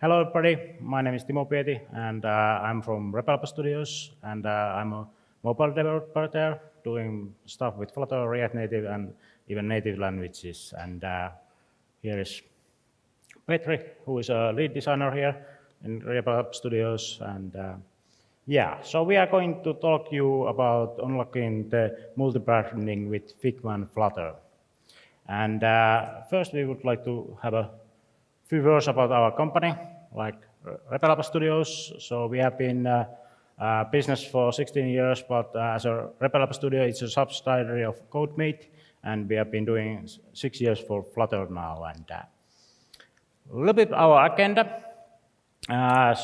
Hello everybody, my name is Timo Pieti and I'm from Repelpa Studios and I'm a mobile developer there doing stuff with Flutter, React Native and even native languages. And here is Petri, who is a lead designer here in Repelpa Studios. And yeah, so we are going to talk to you about unlocking the multibranding with Figma and Flutter. And first we would like to have a few words about our company, like Repelpa Studios. So we have been business for 16 years, but as a Repelpa Studio, it's a subsidiary of CodeMate, and we have been doing 6 years for Flutter now. And a little bit our agenda. Or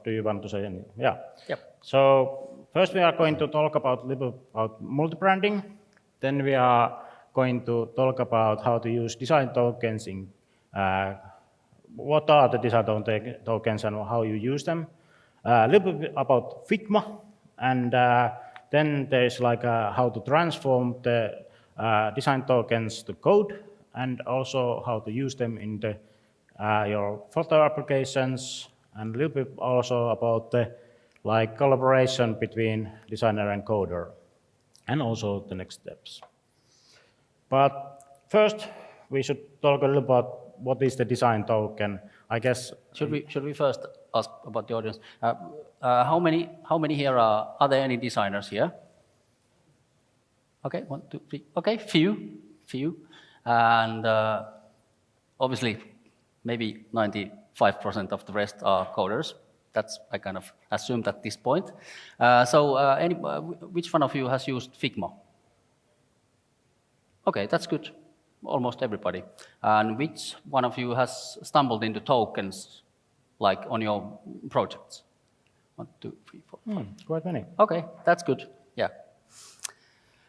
do you want to say anything? Yeah. Yep. So first we are going to talk about a little about multi-branding. Then we are going to talk about how to use design tokens in what are the design tokens and how you use them. A little bit about Figma, and then there's like how to transform the design tokens to code, and also how to use them in the your Flutter applications, and a little bit also about the like collaboration between designer and coder, and also the next steps. But first, we should talk a little about what is the design token. I guess. Should we first ask about the audience? How many here are there any designers here? Okay, 1, 2, 3. Okay, few, and obviously maybe 95% of the rest are coders. That's I kind of assumed at this point. Which one of you has used Figma? Okay, that's good. Almost everybody. And which one of you has stumbled into tokens, like on your projects? 1, 2, 3, 4, 5. Quite many. Okay, that's good. Yeah.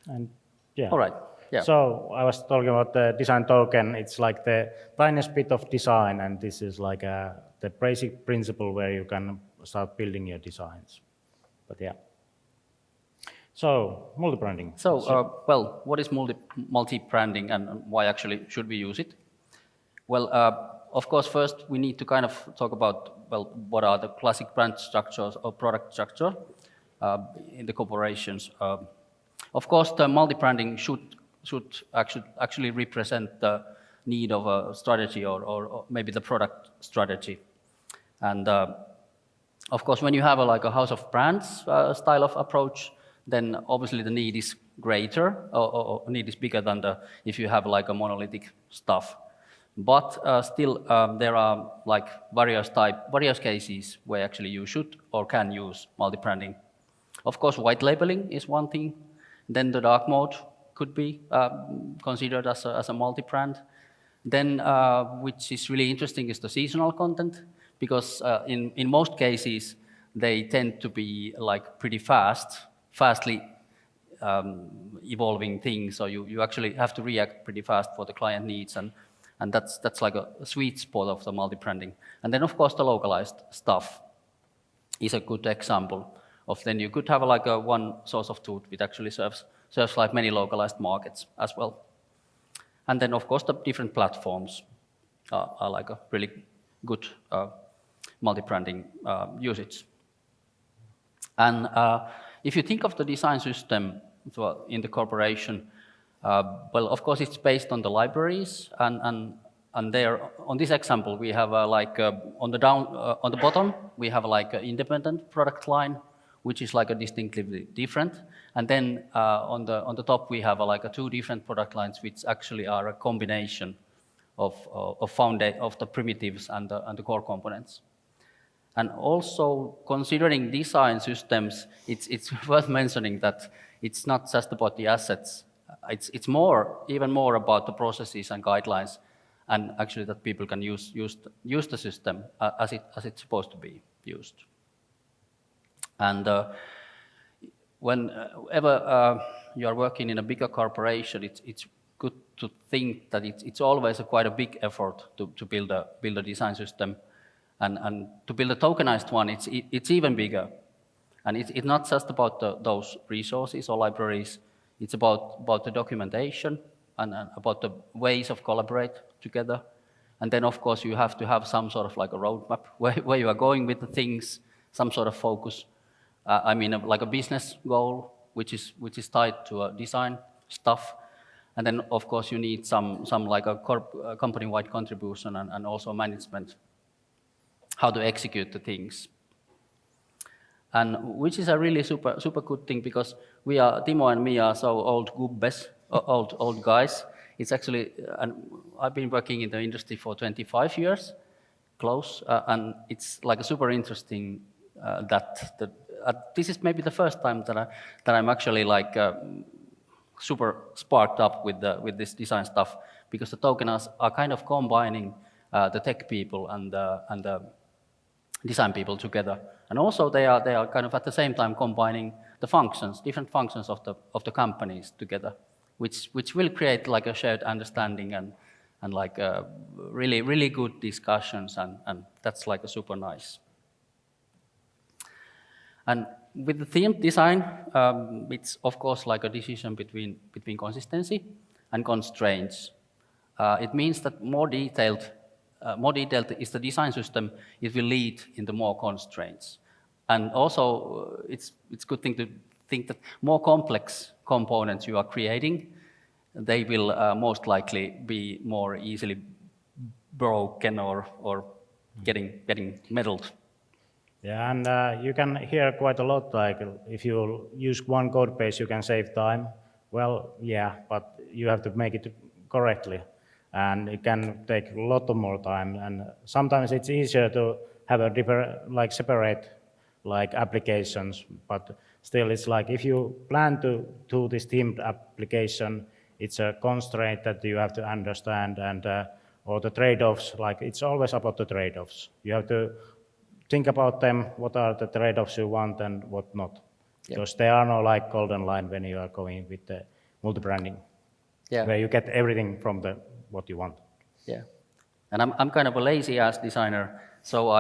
And yeah. All right. Yeah. So I was talking about the design token. It's like the tiniest bit of design, and this is like the basic principle where you can start building your designs. But yeah. So, multi-branding. So, well, what is multi-branding and why actually should we use it? Well, of course, first we need to kind of talk about, well, what are the classic brand structures or product structure in the corporations. Of course, the multi-branding should actually represent the need of a strategy or maybe the product strategy. And of course, when you have like a house of brands style of approach, then obviously the need is greater or need is bigger than if you have like a monolithic stuff. But still there are like various cases where actually you should or can use multi-branding. Of course, white labeling is one thing. Then the dark mode could be considered as a multi-brand. Then which is really interesting is the seasonal content, because in most cases they tend to be like pretty fastly evolving things, so you actually have to react pretty fast for the client needs, and that's like a sweet spot of the multi-branding. And then of course the localized stuff is a good example of then you could have like a one source of truth which actually serves like many localized markets as well. And then of course the different platforms are like a really good multi-branding usage. And if you think of the design system in the corporation, well, of course, it's based on the libraries, and there, on this example, we have on the bottom, we have like an independent product line, which is like a distinctly different, and then on the top we have like two different product lines, which actually are a combination of the primitives and the core components. And also, considering design systems, it's worth mentioning that it's not just about the assets. It's even more about the processes and guidelines, and actually that people can use the system as it's supposed to be used. And whenever you are working in a bigger corporation, it's good to think that it's always quite a big effort to build a design system. And to build a tokenized one, it's even bigger. And it's not just about those resources or libraries. It's about the documentation and about the ways of collaborate together. And then, of course, you have to have some sort of like a roadmap where you are going with the things, some sort of focus. I mean, like a business goal, which is tied to a design stuff. And then, of course, you need some like a company-wide contribution and also management, how to execute the things. And which is a really super good thing, because Timo and me are so old gubbes, old guys. It's actually, and I've been working in the industry for 25 years, close, and it's like a super interesting that this is maybe the first time that I'm actually like super sparked up with this design stuff, because the tokens are kind of combining the tech people and the design people together, and also they are kind of at the same time combining the functions, different functions of the companies together, which will create like a shared understanding and like really good discussions, and that's like a super nice. And with the theme design, it's of course like a decision between consistency and constraints. It means that more detailed is the design system, it will lead into more constraints. And also, it's good thing to think that more complex components you are creating, they will most likely be more easily broken or getting meddled. Yeah, and you can hear quite a lot, like if you use one code base, you can save time. Well, yeah, but you have to make it correctly, and it can take a lot more time. And sometimes it's easier to have a different, separate, applications. But still, it's like if you plan to do this themed application, it's a constraint that you have to understand, and or the trade-offs. Like it's always about the trade-offs. You have to think about them, what are the trade-offs you want and what not. Yep. Because there are no like golden line when you are going with the multi-branding, where you get everything from what you want. Yeah, and I'm kind of a lazy ass designer, so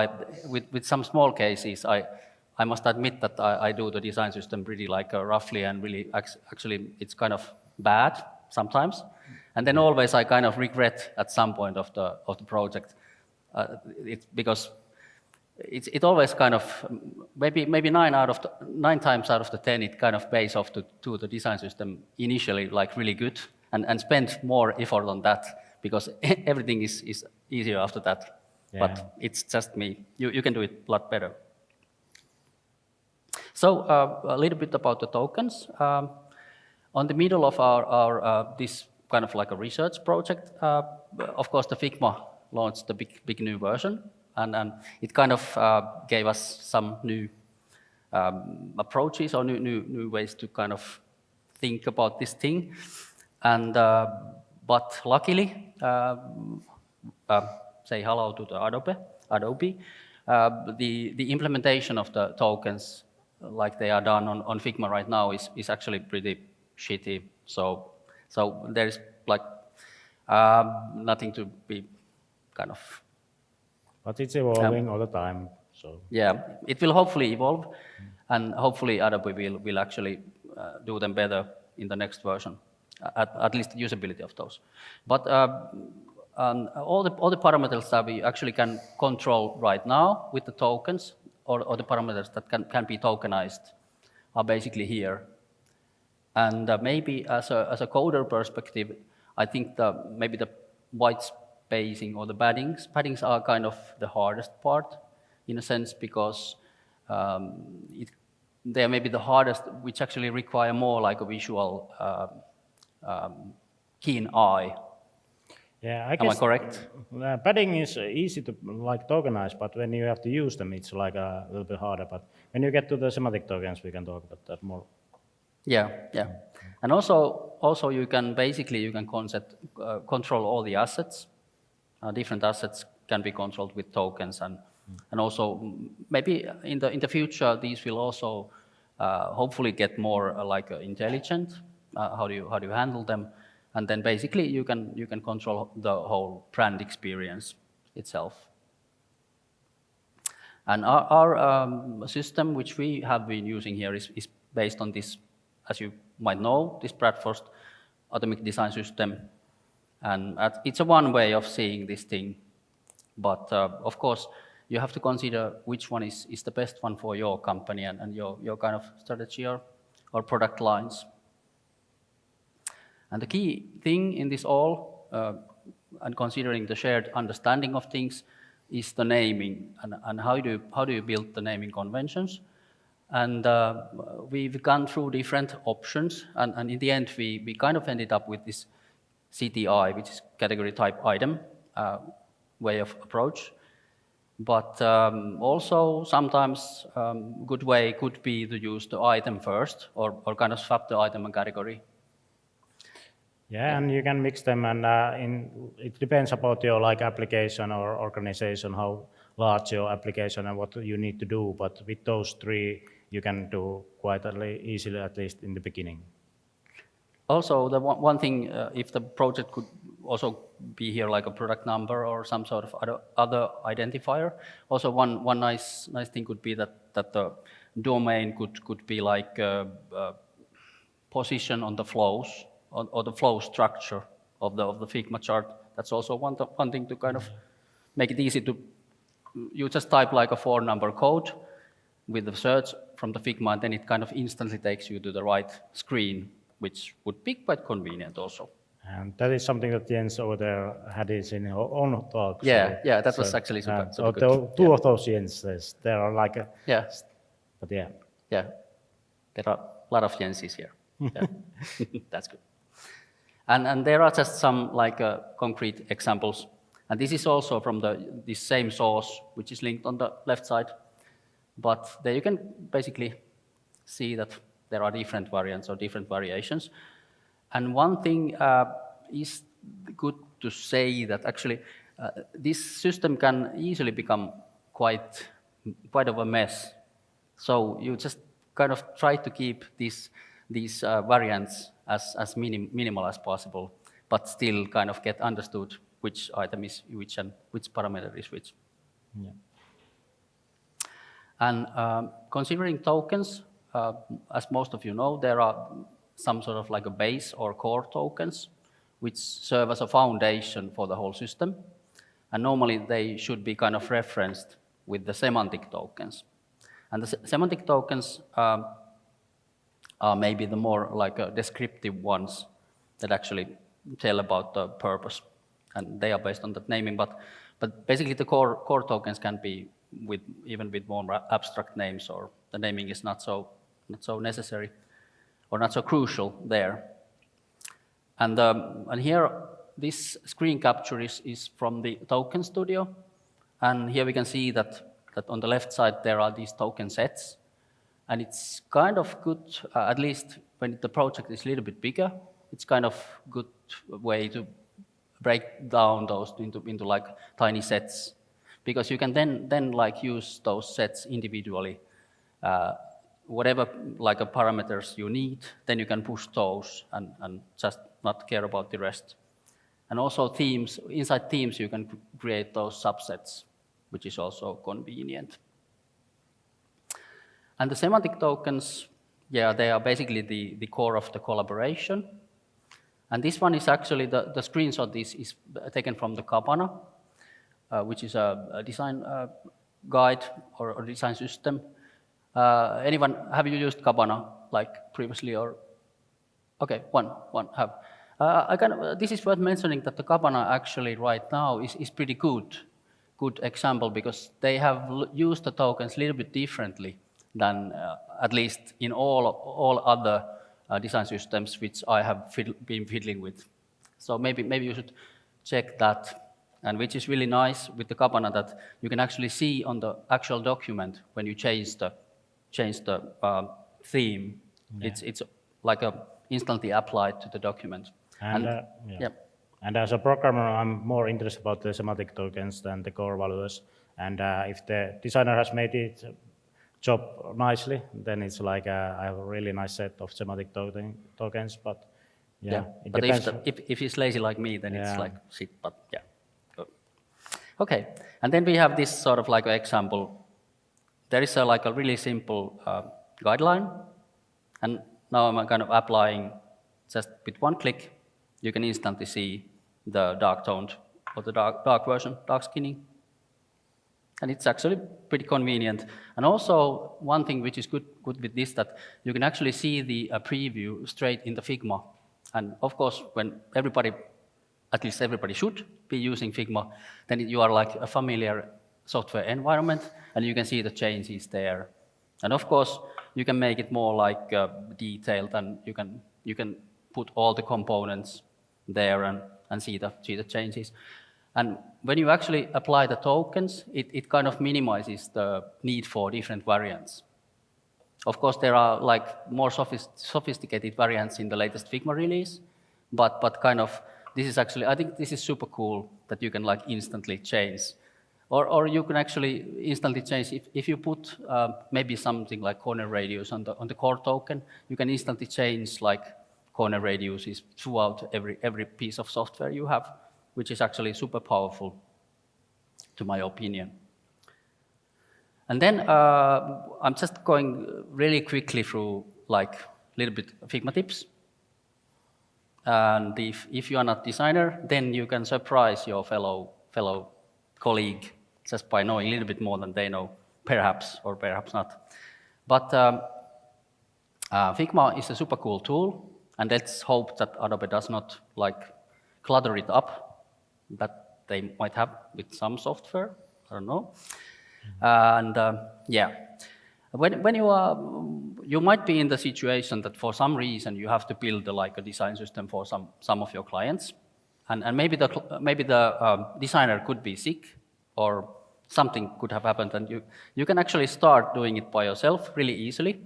with some small cases, I must admit that I do the design system pretty like roughly, and really actually it's kind of bad sometimes, and then always I kind of regret at some point of the project. It's because it always kind of maybe 9 times out of the 10 it kind of pays off to the design system initially like really good and spend more effort on that, because everything is easier after that. Yeah. But it's just me. You can do it a lot better. So a little bit about the tokens. On the middle of our this kind of like a research project, of course the Figma launched the big new version. And it kind of gave us some new approaches or new ways to kind of think about this thing. And but luckily, say hello to the Adobe. The implementation of the tokens, like they are done on Figma right now, is actually pretty shitty. So there is like nothing to be kind of. But it's evolving all the time. So yeah, it will hopefully evolve, and hopefully Adobe will actually do them better in the next version, at least the usability of those. But all the parameters that we actually can control right now with the tokens, or the parameters that can be tokenized, are basically here. And maybe as a coder perspective, I think maybe the white spacing or the paddings are kind of the hardest part in a sense, because they are maybe the hardest, which actually require more like a visual keen eye. Yeah, I guess. Am I correct? Padding is easy to like tokenize, but when you have to use them, it's like a little bit harder. But when you get to the semantic tokens, we can talk about that more. Yeah. And also you can control all the assets. Different assets can be controlled with tokens, and also maybe in the future these will also hopefully get more intelligent. How do you handle them? And then basically you can control the whole brand experience itself. And our system, which we have been using here, is based on this, as you might know, this Bradford atomic design system. And it's a one way of seeing this thing. But of course, you have to consider which one is the best one for your company and your kind of strategy or product lines. And the key thing in this all, and considering the shared understanding of things, is the naming and how do you build the naming conventions. And we've gone through different options, and in the end we kind of ended up with this CTI, which is category type item way of approach. But also sometimes good way could be to use the item first or kind of swap the item and category. Yeah, and you can mix them, and it depends about your like application or organization, how large your application and what you need to do. But with those three, you can do quite easily, at least in the beginning. Also, the one thing, if the project could also be here like a product number or some sort of other identifier. Also, one nice thing could be that the domain could be like position on the flows or the flow structure of the Figma chart. That's also one thing to kind of make it easy to. You just type like a 4-number code with the search from the Figma, and then it kind of instantly takes you to the right screen, which would be quite convenient also. And that is something that Jens over there had in his own talk. Yeah, that was actually super good. Two of those Jenses, there are like a... Yeah. But yeah. Yeah, there are a lot of Jenses here. Yeah. That's good. And there are just some like concrete examples. And this is also from this same source, which is linked on the left side. But there you can basically see that there are different variants or different variations. And one thing is good to say that actually this system can easily become quite of a mess. So you just kind of try to keep these variants as minimal as possible, but still kind of get understood which item is which and which parameter is which. Yeah. And considering tokens, as most of you know, there are some sort of like a base or core tokens, which serve as a foundation for the whole system. And normally they should be kind of referenced with the semantic tokens. And the semantic tokens are maybe the more like descriptive ones that actually tell about the purpose. And they are based on that naming, but basically the core tokens can be even with more abstract names, or the naming is not so necessary or not so crucial there. And here, this screen capture is from the Token Studio. And here we can see that on the left side there are these token sets. And it's kind of good, at least when the project is a little bit bigger, it's kind of good way to break down those into like tiny sets. Because you can then like use those sets individually. Whatever like parameters you need, then you can push those and just not care about the rest. And also themes, inside themes you can create those subsets, which is also convenient. And the semantic tokens, yeah, they are basically the core of the collaboration. And this one is actually, the screenshot is taken from the Kabana, which is a design guide or design system. Anyone, have you used Kabana like previously or? Okay, one have. This is worth mentioning that the Kabana actually right now is pretty good example, because they have used the tokens a little bit differently than at least in all other design systems which I have been fiddling with. So maybe you should check that. And which is really nice with the Kabana, that you can actually see on the actual document when you change the theme. Yeah. It's like instantly applied to the document. And as a programmer, I'm more interested about the semantic tokens than the core values. And if the designer has made it job nicely, then it's like I have a really nice set of semantic tokens. But yeah, it but depends. If he's lazy like me, then it's like shit. But yeah. Okay, and then we have this sort of like an example. There is like a really simple guideline, and now I'm kind of applying just with one click. You can instantly see the dark toned or the dark version, dark skinning. And it's actually pretty convenient. And also, one thing which is good with this, that you can actually see the preview straight in the Figma. And of course, when everybody, at least everybody should be using Figma, then you are like a familiar software environment, and you can see the changes there. And of course, you can make it more like detailed, and you can put all the components there and see the changes. And when you actually apply the tokens, it kind of minimizes the need for different variants. Of course, there are like more sophisticated variants in the latest Figma release, but kind of this is actually, I think this is super cool that you can like instantly change. Or you can actually instantly change, if you put maybe something like corner radius on the core token, you can instantly change like corner radiuses throughout every piece of software you have, which is actually super powerful, to my opinion. And then I'm just going really quickly through like a little bit Figma tips. And if you are not a designer, then you can surprise your fellow colleague just by knowing a little bit more than they know, perhaps, or perhaps not. But Figma is a super cool tool, and let's hope that Adobe does not like clutter it up that they might have with some software, I don't know. And yeah, when you might be in the situation that for some reason you have to build like a design system for some of your clients, and maybe the designer could be sick, or something could have happened, and you can actually start doing it by yourself really easily.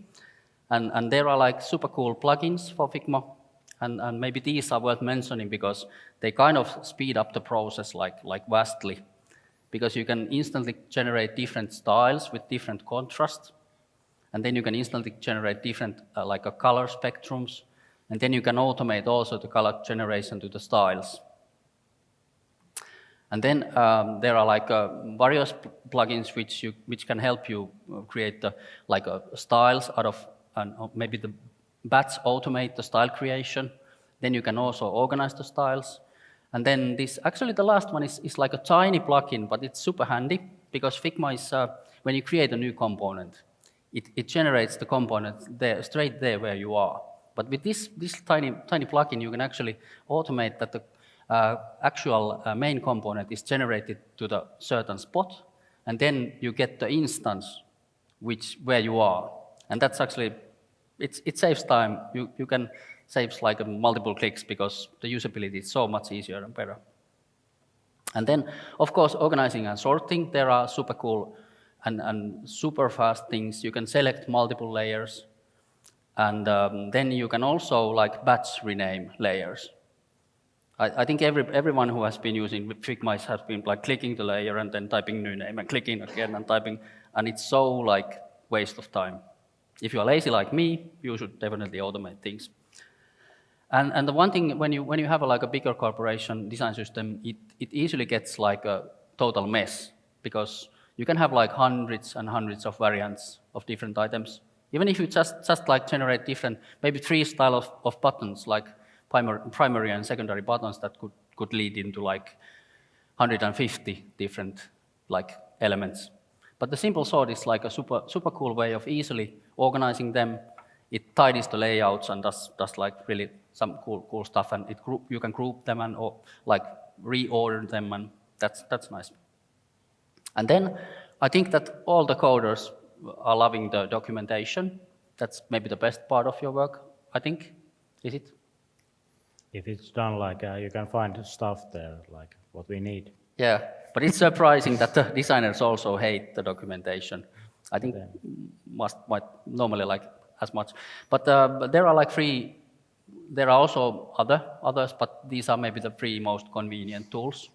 And there are like super cool plugins for Figma, and maybe these are worth mentioning because they kind of speed up the process like vastly, because you can instantly generate different styles with different contrast, and then you can instantly generate different like color spectrums, and then you can automate also the color generation to the styles. And then there are like various plugins which can help you create styles out of, and maybe the batch automate the style creation. Then you can also organize the styles. And then actually the last one is like a tiny plugin, but it's super handy because Figma is, when you create a new component, it generates the component there, straight there where you are. But with this tiny plugin, you can actually automate that the actual main component is generated to the certain spot, and then you get the instance where you are. And that's actually, it saves time. You can save like multiple clicks because the usability is so much easier and better. And then, of course, organizing and sorting, there are super cool and super fast things. You can select multiple layers, and then you can also like batch rename layers. I think everyone who has been using Figma has been like clicking the layer and then typing new name and clicking again and typing, and it's so like waste of time. If you are lazy like me, you should definitely automate things. And the one thing, when you have like a bigger corporation design system, it easily gets like a total mess, because you can have like hundreds and hundreds of variants of different items. Even if you just like generate different, maybe 3 styles of buttons, like primary and secondary buttons, that could lead into like 150 different like elements. But the simple sort is like a super cool way of easily organizing them. It tidies the layouts and does like really some cool stuff, and you can group them and or like reorder them, and that's nice. And then I think that all the coders are loving the documentation. That's maybe the best part of your work, I think. Is it? If it's done like you can find stuff there, like what we need. Yeah, but it's surprising that the designers also hate the documentation. I think might normally like as much. But there are like there are also others, but these are maybe the 3 most convenient tools,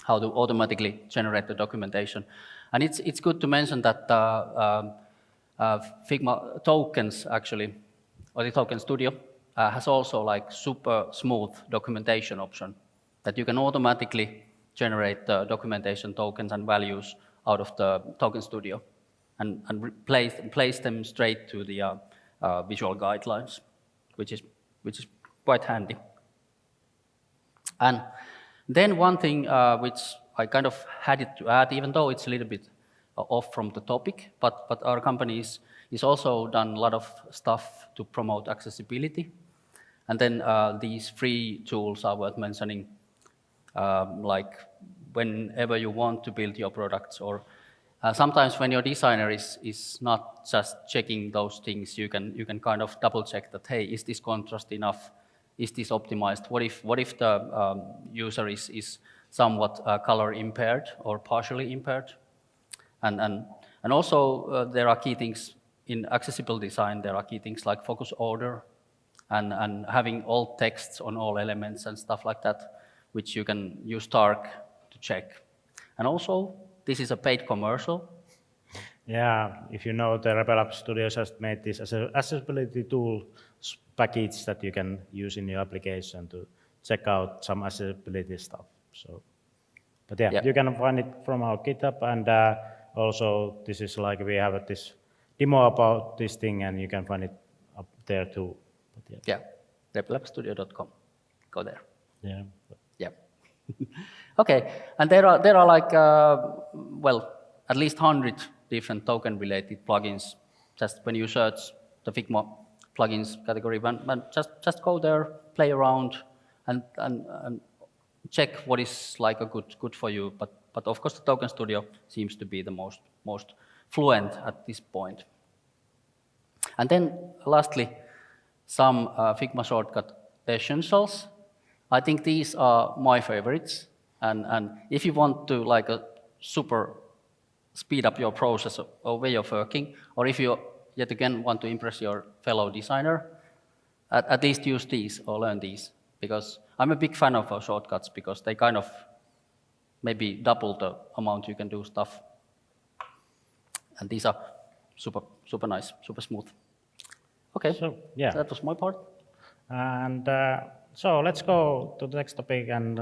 how to automatically generate the documentation. And it's good to mention that Figma tokens actually, or the Token Studio, has also like super smooth documentation option, that you can automatically generate the documentation tokens and values out of the Token Studio and place them straight to the visual guidelines, which is quite handy. And then one thing which I kind of had it to add, even though it's a little bit off from the topic, but our company is also done a lot of stuff to promote accessibility. And then these free tools are worth mentioning, like whenever you want to build your products, or sometimes when your designer is not just checking those things, you can kind of double check that, hey, is this contrast enough? Is this optimized? What if the user is somewhat color impaired or partially impaired? And also there are key things in accessible design. There are key things like focus order and having all texts on all elements and stuff like that, which you can use Dark to check. And also, this is a paid commercial. Yeah, if you know, the Rebel App Studios has made this as an accessibility tool package that you can use in your application to check out some accessibility stuff. So, but yeah, you can find it from our GitHub, and also this is like we have this demo about this thing, and you can find it up there too. But yeah, rebelappstudio.com. Go there. Yeah. Yeah. Okay, and there are like well, at least 100 different token-related plugins. Just when you search the Figma plugins category, just go there, play around, and check what is like a good for you. But of course, the Token Studio seems to be the most fluent at this point. And then lastly, some Figma shortcut essentials. I think these are my favorites. And if you want to like a super speed up your process or way of working, or if you yet again want to impress your fellow designer, at least use these or learn these, because I'm a big fan of shortcuts because they kind of maybe double the amount you can do stuff. And these are super nice, super smooth. Okay, so yeah, that was my part. And so let's go to the next topic and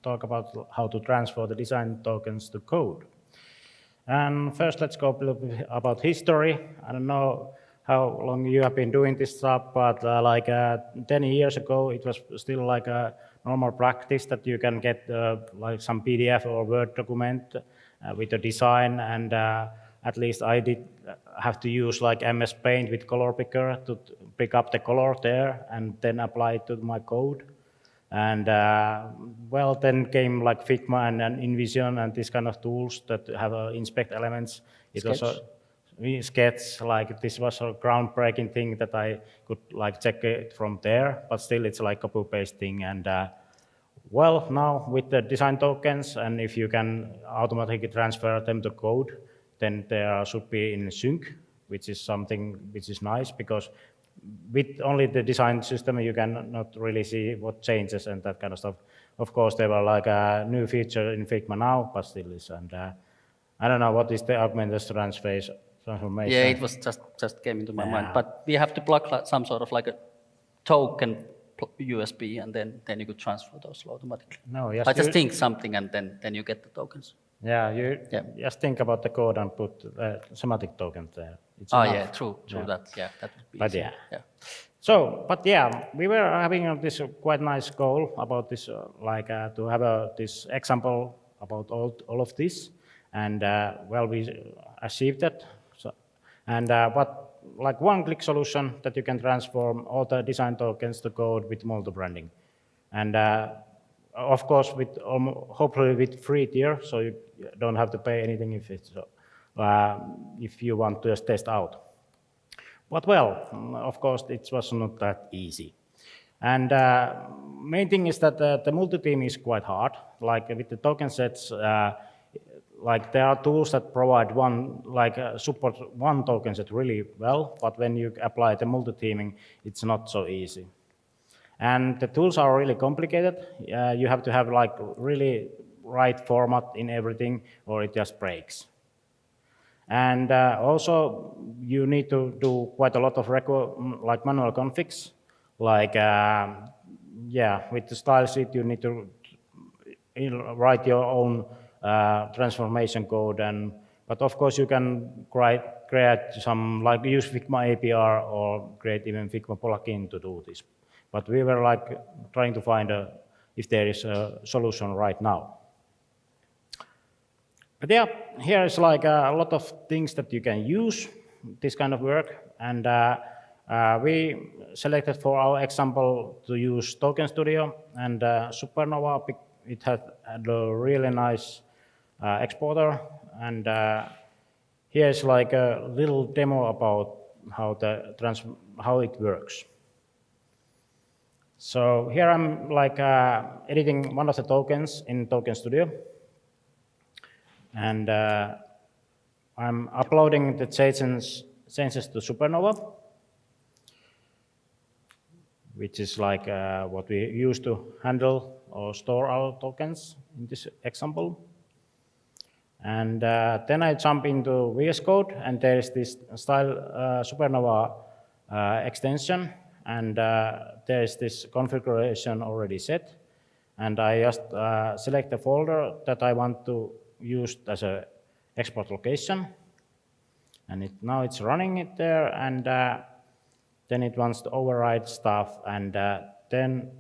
talk about how to transfer the design tokens to code. And first, let's go a little bit about history. I don't know how long you have been doing this stuff, but like 10 years ago, it was still like a normal practice that you can get like some PDF or Word document with a design, and at least I did have to use like MS Paint with color picker to pick up the color there and then apply it to my code. And well, then came like Figma and InVision and these kind of tools that have inspect elements. It was Sketch, like this was a groundbreaking thing that I could like check it from there, but still it's like a copy-paste thing. And well, now with the design tokens, and if you can automatically transfer them to code, then they should be in sync, which is something which is nice, because with only the design system, you can not really see what changes and that kind of stuff. Of course, there were like a new feature in Figma now, but still is. And I don't know what is the augmented transformation. Yeah, it was just came into my mind. But we have to plug some sort of like a token USB, and then you could transfer those automatically. No, yes, I just think something, and then you get the tokens. Yeah, you just think about the code and put semantic tokens there. It's yeah, true that. Yeah, that would be easy. Yeah. So, but yeah, we were having this quite nice goal about this, like to have this example about all of this, and well, we achieved that. So, and but like one-click solution that you can transform all the design tokens to code with multibranding, and of course with hopefully with free tier, so you don't have to pay anything if you want to just test out. But well, of course, it was not that easy. And main thing is that the multi-theme is quite hard. Like with the token sets, like there are tools that provide support one token set really well, but when you apply the multi-theming, it's not so easy. And the tools are really complicated. You have to have like really right format in everything, or it just breaks. And also, you need to do quite a lot of like manual configs. Like, yeah, with the style sheet, you need to write your own transformation code. But of course, you can create some, like use Figma APR or create even Figma plugin to do this. But we were like trying to find if there is a solution right now. But yeah, here is like a lot of things that you can use this kind of work, and we selected for our example to use Token Studio and Supernova. It had a really nice exporter, and here is like a little demo about how it works. So here I'm like editing one of the tokens in Token Studio. And I'm uploading the changes to Supernova, which is like what we use to handle or store our tokens in this example. And then I jump into VS Code, and there is this style Supernova extension, and there is this configuration already set. And I just select the folder that I want to use as an export location. And now it's running it there, and then it wants to override stuff. And then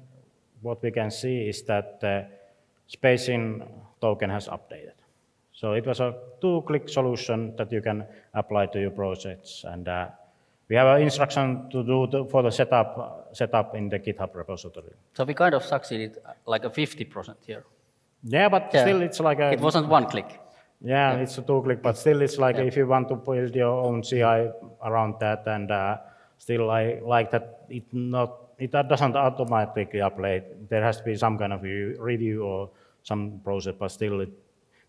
what we can see is that the spacing token has updated. So it was a two-click solution that you can apply to your projects. And we have an instruction to do for the setup in the GitHub repository. So we kind of succeeded like a 50% here. Yeah, but still it's like a... It wasn't one click. Yeah, it's a two-click, but still it's like if you want to build your own CI around that, and still I like that it doesn't automatically apply. There has to be some kind of review or some process, but still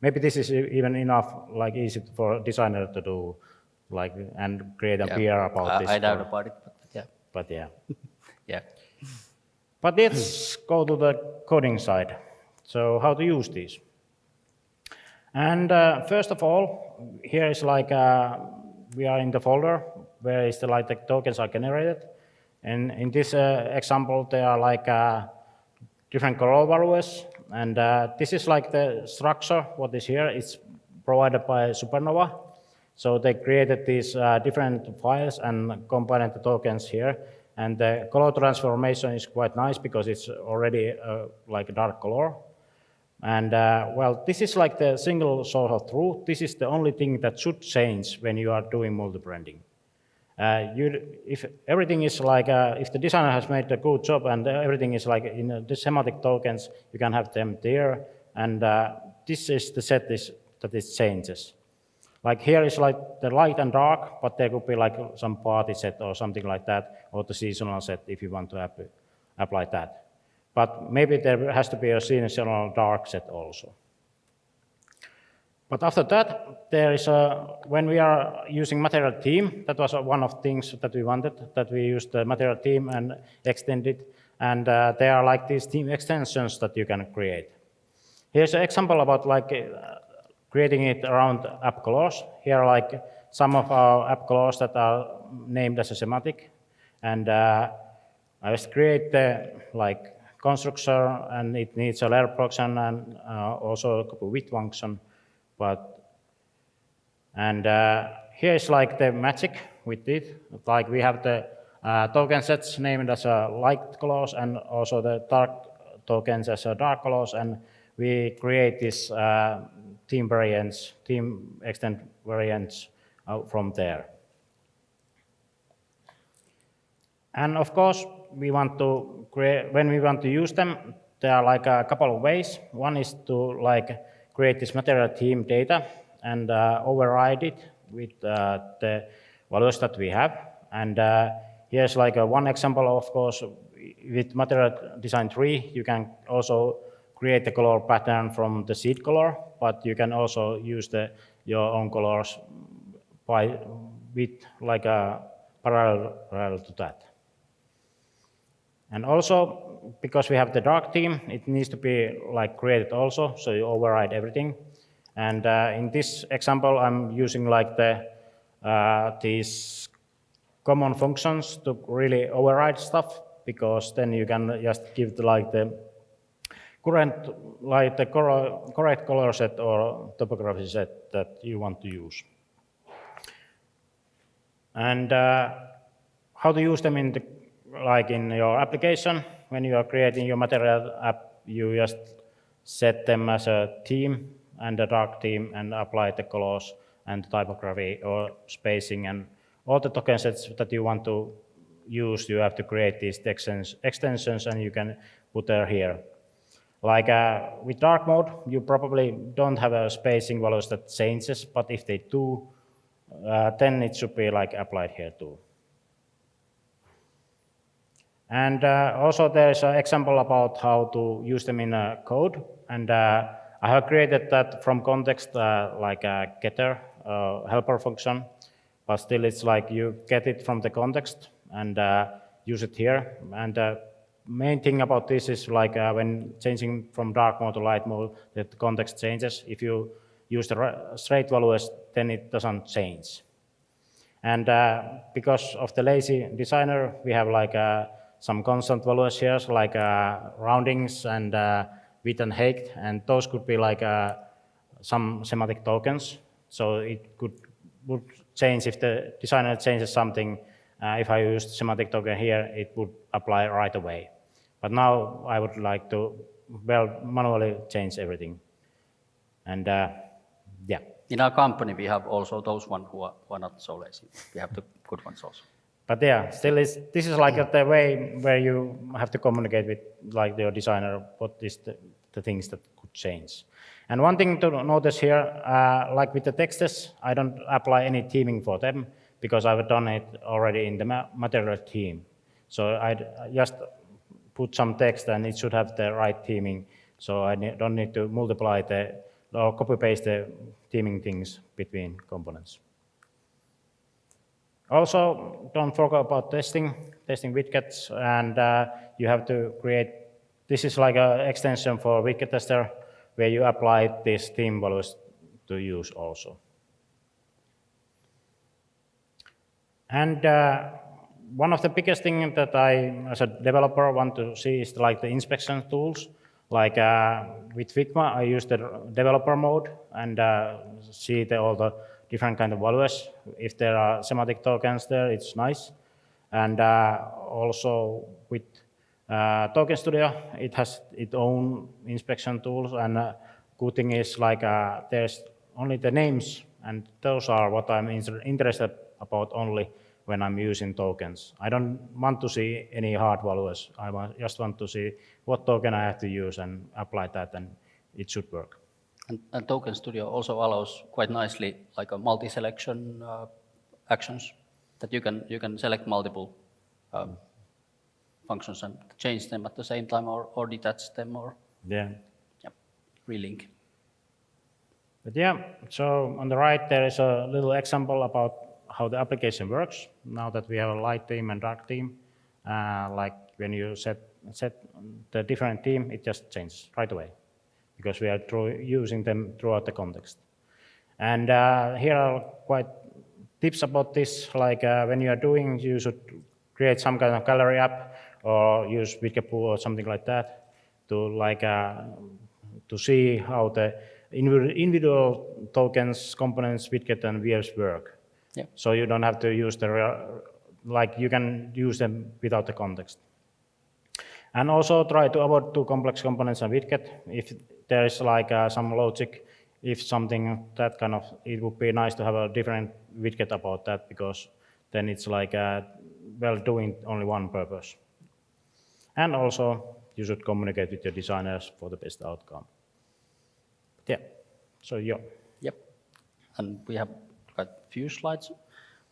maybe this is even enough, like easy for a designer to do, like, and create a PR about this. I doubt about it, but yeah. Yeah. But let's go to the coding side. So how to use these? And first of all, here is like we are in the folder where is the tokens are generated. And in this example, there are like different color values. And this is like the structure, what is here. It's provided by Supernova. So they created these different files and combined the tokens here. And the color transformation is quite nice because it's already like a dark color. And well, this is like the single source of truth. This is the only thing that should change when you are doing multi-branding. If everything is like, if the designer has made a good job and everything is like in the semantic tokens, you can have them there. And this is the set that it changes. Like here is like the light and dark, but there could be like some party set or something like that, or the seasonal set if you want to apply that. But maybe there has to be a seasonal dark set also. But after that, there is when we are using material theme, that was one of the things that we wanted, that we used the material theme and extended. And there are like these theme extensions that you can create. Here's an example about like creating it around app colors. Here are like some of our app colors that are named as a semantic. And I just create the like constructor, and it needs a layer function and also a couple width function. And here is like the magic with it. Like we have the token sets named as a light colors and also the dark tokens as a dark colors, and we create this theme extend variants from there. And of course, we want to create, when we want to use them, there are like a couple of ways. One is to like create this material theme data and override it with the values that we have. And here's like one example, of course, with material design tree, you can also create the color pattern from the seed color, but you can also use your own colors with like a parallel to that. And also, because we have the dark theme, it needs to be like created also, so you override everything. And in this example, I'm using like these common functions to really override stuff, because then you can just give like the correct color set or topography set that you want to use. And how to use them in your application. When you are creating your material app, you just set them as a theme and the dark theme and apply the colors and the typography or spacing and all the token sets that you want to use. You have to create these extensions and you can put them here. Like with dark mode, you probably don't have a spacing values that changes, but if they do, then it should be like applied here too. And also there's an example about how to use them in a code. And I have created that from context like a getter helper function, but still it's like you get it from the context and use it here. And main thing about this is like when changing from dark mode to light mode, the context changes. If you use the straight values, then it doesn't change. And because of the lazy designer, we have like some constant values here, like roundings and width and height, and those could be like some semantic tokens. So it would change if the designer changes something. If I used semantic token here, it would apply right away. But now I would like to, well, manually change everything. And yeah. In our company, we have also those ones who are not so lazy. We have the good ones also. But yeah, still this is like the way where you have to communicate with like your designer what is the things that could change. And one thing to notice here, like with the texts, I don't apply any theming for them because I've done it already in the material theme. So I just put some text and it should have the right theming. So I don't need to multiply or copy paste the theming things between components. Also, don't forget about testing widgets, and you have to create, this is like an extension for widget tester, where you apply these theme values to use also. And one of the biggest things that I, as a developer, want to see is like the inspection tools. Like with Figma, I use the developer mode and see all the different kind of values. If there are semantic tokens there, it's nice. And also with Token Studio, it has its own inspection tools. And good thing is like there's only the names, and those are what I'm interested about only when I'm using tokens. I don't want to see any hard values. I just want to see what token I have to use and apply that, and it should work. And Token Studio also allows quite nicely like a multi-selection actions that you can select multiple functions and change them at the same time or detach them or relink. But yeah, so on the right there is a little example about how the application works. Now that we have a light theme and dark theme, like when you set the different theme, it just changes right away, because we are using them throughout the context. And here are quite tips about this, like when you are doing, you should create some kind of gallery app or use widget pool or something like that to see how the individual tokens, components, widget, and views work. Yeah. So you don't have to use you can use them without the context. And also try to avoid too complex components and widget. If there is like some logic, if something that kind of, it would be nice to have a different widget about that, because then it's like doing only one purpose. And also you should communicate with your designers for the best outcome. Yeah, so yeah. Yep, and we have got a few slides.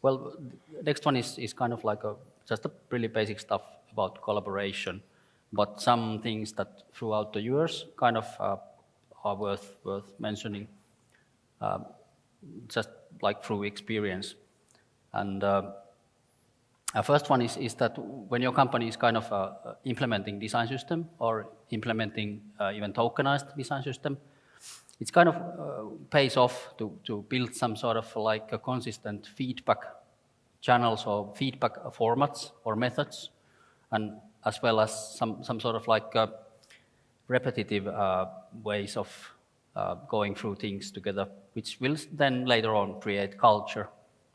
Well, next one is kind of like just a really basic stuff about collaboration, but some things that throughout the years kind of are worth mentioning, just like through experience. And first one is that when your company is kind of implementing design system or implementing even tokenized design system, it's kind of pays off to build some sort of like a consistent feedback channels or feedback formats or methods, and as well as some sort of like repetitive ways of going through things together, which will then later on create culture,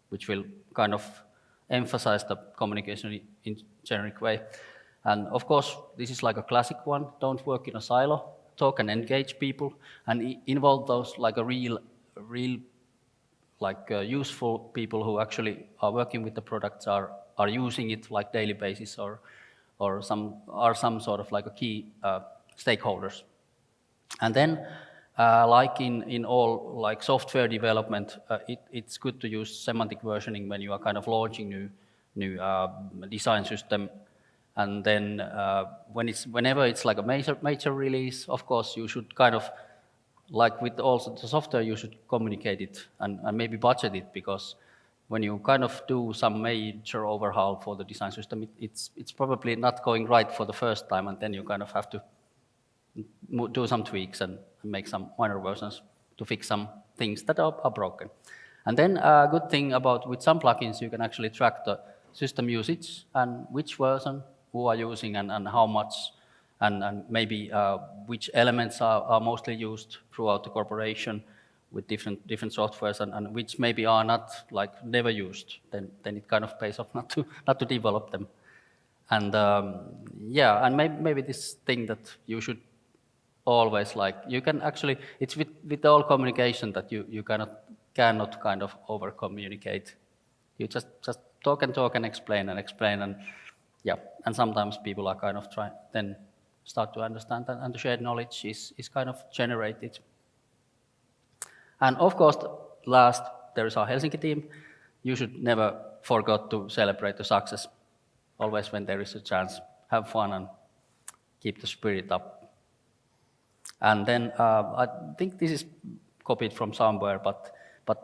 which will kind of emphasize the communication in generic way. And of course, this is like a classic one. Don't work in a silo. talk and engage people and involve those like a real like useful people who actually are working with the products, are using it like daily basis, or some sort of like a key stakeholders. And then like in all like software development, it's good to use semantic versioning when you are kind of launching new design system. And then whenever it's like a major release, of course you should kind of, like with also the software, you should communicate it and maybe budget it, because when you kind of do some major overhaul for the design system, it's probably not going right for the first time, and then you kind of have to do some tweaks and make some minor versions to fix some things that are broken. And then a good thing about with some plugins, you can actually track the system usage and which version who are using and how much, and maybe which elements are mostly used throughout the corporation with different softwares, and which maybe are not, like, never used. Then it kind of pays off not to develop them. And yeah, and maybe this thing that you should always, like, you can actually, it's with all communication that you cannot kind of over communicate. You just talk and explain and yeah, and sometimes people are kind of then start to understand, and the shared knowledge is kind of generated. And of course, last, there is our Helsinki team. You should never forget to celebrate the success. Always when there is a chance, have fun and keep the spirit up. And then I think this is copied from somewhere, but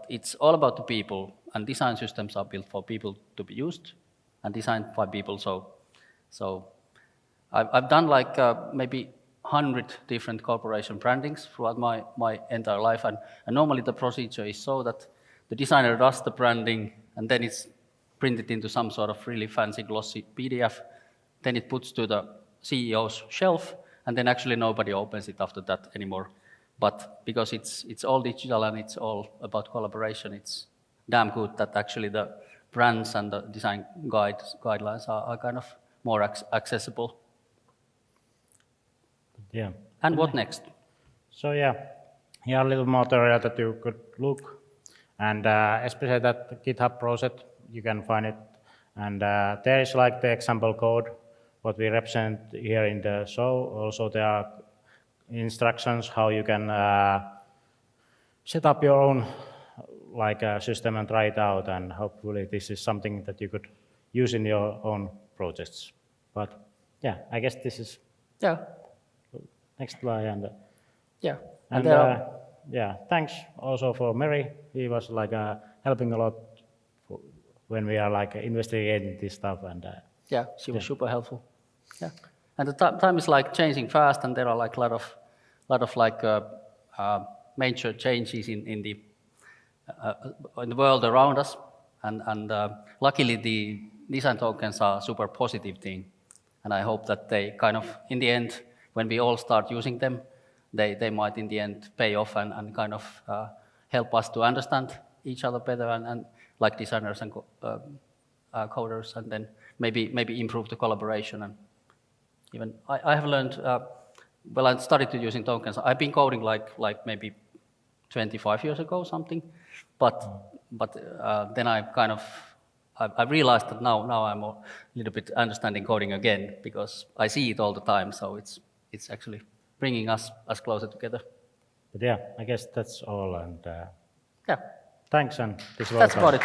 it's all about the people, and design systems are built for people to be used and designed by people. So I've done like maybe 100 different corporation brandings throughout my entire life, and normally the procedure is so that the designer does the branding, and then it's printed into some sort of really fancy glossy PDF, then it puts to the CEO's shelf, and then actually nobody opens it after that anymore. But because it's all digital and it's all about collaboration, it's damn good that actually the brands and the design guidelines are kind of more accessible. Yeah. And what next? So yeah, here a little material that you could look, and especially that GitHub project, you can find it. And there is like the example code, what we represent here in the show. Also there are instructions how you can set up your own like system and try it out, and hopefully this is something that you could use in your own projects. But yeah, I guess this is next slide. And yeah, and yeah, thanks also for Mary. He was like helping a lot when we are like investigating this stuff, and yeah, she was super helpful. Yeah, and the time is like changing fast, and there are like a lot of like major changes in the world around us, and luckily the design tokens are a super positive thing, and I hope that they kind of, in the end, when we all start using them, they might in the end pay off and kind of help us to understand each other better, and like designers and coders, and then maybe improve the collaboration. And even I have learned, well, I started to using tokens. I've been coding like maybe 25 years ago something, but then I realized that now I'm a little bit understanding coding again, because I see it all the time. So it's actually bringing us closer together. But yeah, I guess that's all, and yeah, thanks, and this was that's about it.